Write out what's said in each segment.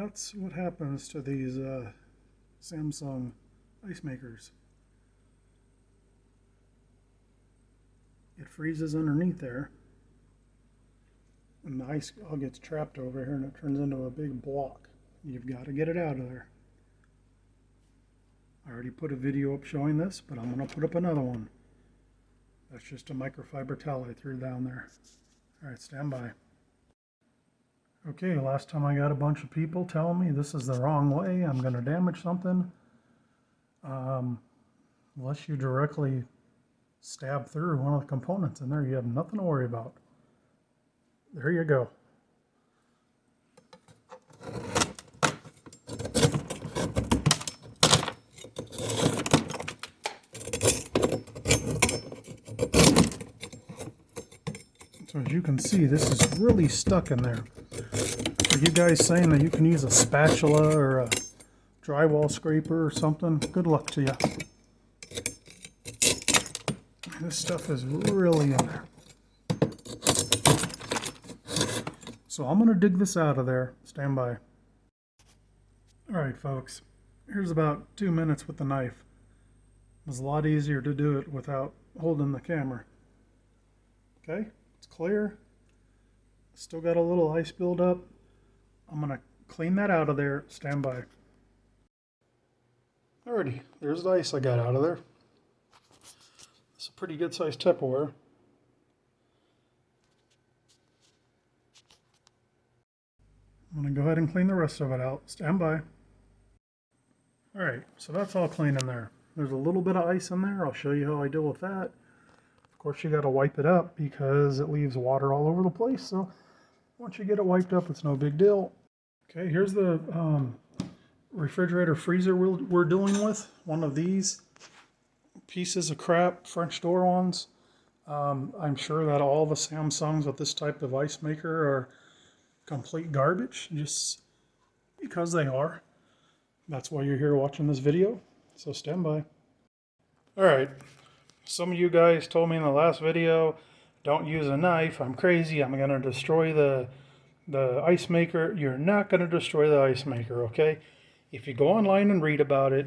That's what happens to these Samsung ice makers. It freezes underneath there, and the ice all gets trapped over here and it turns into a big block. You've got to get it out of there. I already put a video up showing this, but I'm going to put up another one. That's just a microfiber towel I threw down there. Alright, stand by. Okay, last time I got a bunch of people telling me this is the wrong way, I'm going to damage something. Unless you directly stab through one of the components in there, you have nothing to worry about. There you go. So as you can see, this is really stuck in there. Are you guys saying that you can use a spatula or a drywall scraper or something? Good luck to you. This stuff is really in there. So I'm going to dig this out of there. Stand by. Alright folks, here's about 2 minutes with the knife. It was a lot easier to do it without holding the camera. Okay, it's clear. Still got a little ice buildup. I'm going to clean that out of there. Stand by. Alrighty, there's the ice I got out of there. It's a pretty good sized Tupperware. I'm going to go ahead and clean the rest of it out. Stand by. Alright, so that's all clean in there. There's a little bit of ice in there. I'll show you how I deal with that. Of course, you got to wipe it up because it leaves water all over the place. So once you get it wiped up, it's no big deal. Okay, here's the refrigerator freezer we're dealing with. One of these pieces of crap, French door ones. I'm sure that all the Samsungs with this type of ice maker are complete garbage, just because they are. That's why you're here watching this video, so stand by. Alright, some of you guys told me in the last video, don't use a knife. I'm crazy, I'm going to destroy the ice maker. You're not going to destroy the ice maker, okay? If you go online and read about it,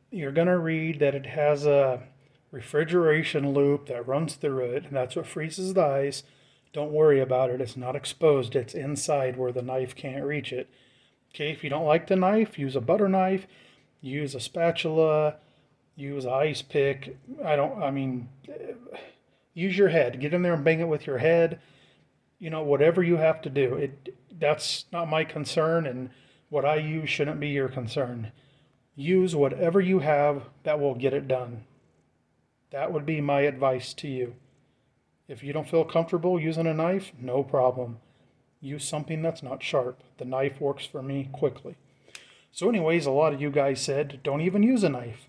you're going to read that it has a refrigeration loop that runs through it, and that's what freezes the ice. Don't worry about it. It's not exposed. It's inside where the knife can't reach it. Okay, if you don't like the knife, use a butter knife, use a spatula, use an ice pick. Use your head. Get in there and bang it with your head. You know, whatever you have to do. That's not my concern, and what I use shouldn't be your concern. Use whatever you have that will get it done. That would be my advice to you. If you don't feel comfortable using a knife, no problem. Use something that's not sharp. The knife works for me quickly. So anyways, a lot of you guys said, don't even use a knife.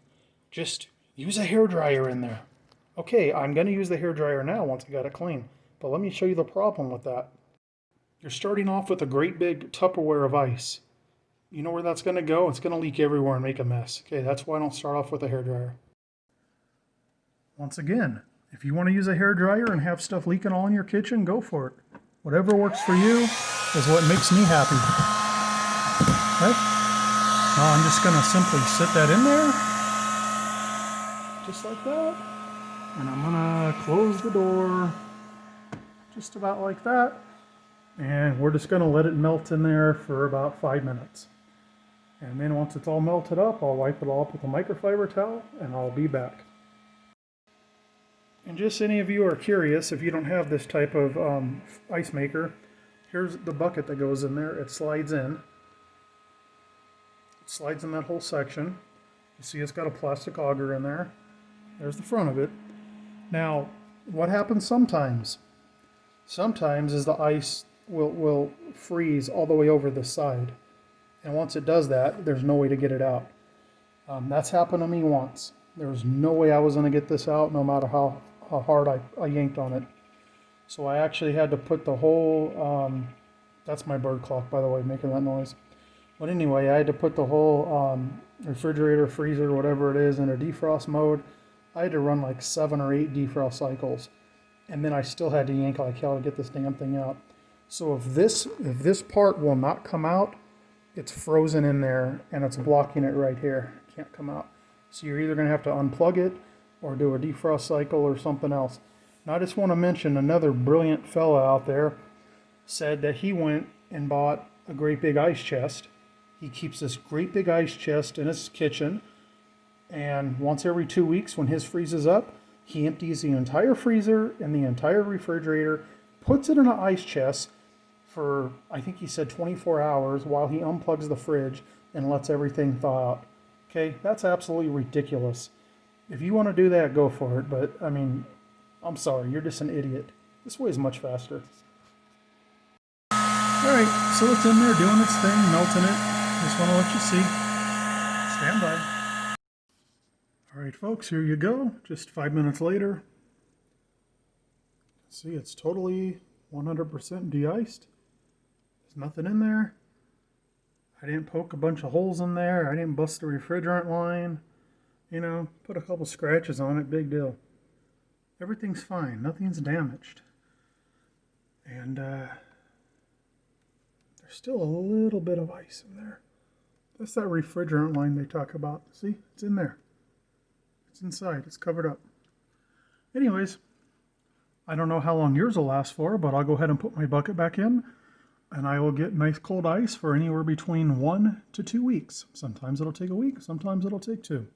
Just use a hairdryer in there. Okay, I'm going to use the hairdryer now once I got it clean. But let me show you the problem with that. You're starting off with a great big Tupperware of ice. You know where that's going to go? It's going to leak everywhere and make a mess. Okay, that's why I don't start off with a hairdryer. Once again, if you want to use a hairdryer and have stuff leaking all in your kitchen, go for it. Whatever works for you is what makes me happy. Okay? Now I'm just going to simply sit that in there, just like that. And I'm going to close the door, just about like that. And we're just going to let it melt in there for about 5 minutes. And then once it's all melted up, I'll wipe it all up with a microfiber towel and I'll be back. And just any of you are curious, if you don't have this type of ice maker, here's the bucket that goes in there. It slides in. It slides in that whole section. You see it's got a plastic auger in there. There's the front of it. Now, what happens sometimes? Sometimes is the ice will freeze all the way over the side. And once it does that, there's no way to get it out. That's happened to me once. There was no way I was going to get this out, no matter how hard I yanked on it. So I actually had to put the whole, that's my bird clock, by the way, making that noise. But anyway, I had to put the whole refrigerator, freezer, whatever it is, in a defrost mode. I had to run like 7 or 8 defrost cycles. And then I still had to yank like hell to get this damn thing out. So if this part will not come out, it's frozen in there and it's blocking it right here. It can't come out. So you're either going to have to unplug it or do a defrost cycle or something else. Now I just want to mention another brilliant fella out there said that he went and bought a great big ice chest. He keeps this great big ice chest in his kitchen, and once every 2 weeks when his freezes up, he empties the entire freezer and the entire refrigerator, puts it in an ice chest for, I think he said 24 hours while he unplugs the fridge and lets everything thaw out. Okay, that's absolutely ridiculous. If you want to do that, go for it, but I mean, I'm sorry, you're just an idiot. This way is much faster. Alright, so it's in there doing its thing, melting it. Just want to let you see. Stand by. Alright folks, here you go. Just 5 minutes later. See, it's totally 100% de-iced. There's nothing in there. I didn't poke a bunch of holes in there. I didn't bust the refrigerant line. You know, put a couple scratches on it, big deal. Everything's fine, nothing's damaged. And there's still a little bit of ice in there. That's that refrigerant line they talk about. See, it's in there. It's inside, it's covered up. Anyways, I don't know how long yours will last for, but I'll go ahead and put my bucket back in, and I will get nice cold ice for anywhere between 1 to 2 weeks. Sometimes it'll take a week, sometimes it'll take 2.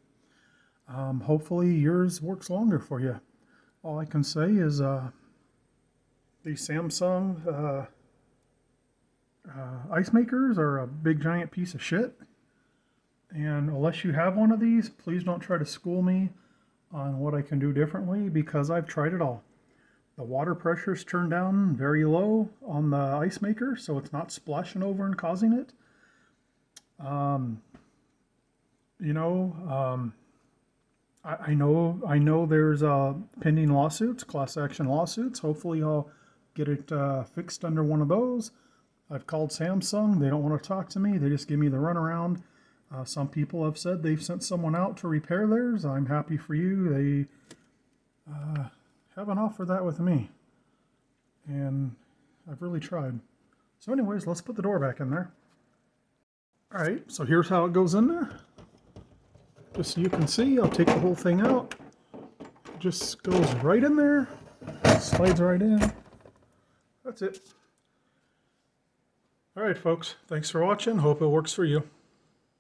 Hopefully yours works longer for you. All I can say is the Samsung ice makers are a big giant piece of shit. And unless you have one of these, please don't try to school me on what I can do differently, because I've tried it all. The water pressure's turned down very low on the ice maker, so it's not splashing over and causing it. I know there's pending lawsuits, class action lawsuits. Hopefully I'll get it fixed under one of those. I've called Samsung. They don't want to talk to me. They just give me the runaround. Some people have said they've sent someone out to repair theirs. I'm happy for you. They haven't offered that with me. And I've really tried. So anyways, let's put the door back in there. All right, so here's how it goes in there. Just so you can see, I'll take the whole thing out. It just goes right in there. Slides right in. That's it. All right, folks. Thanks for watching. Hope it works for you.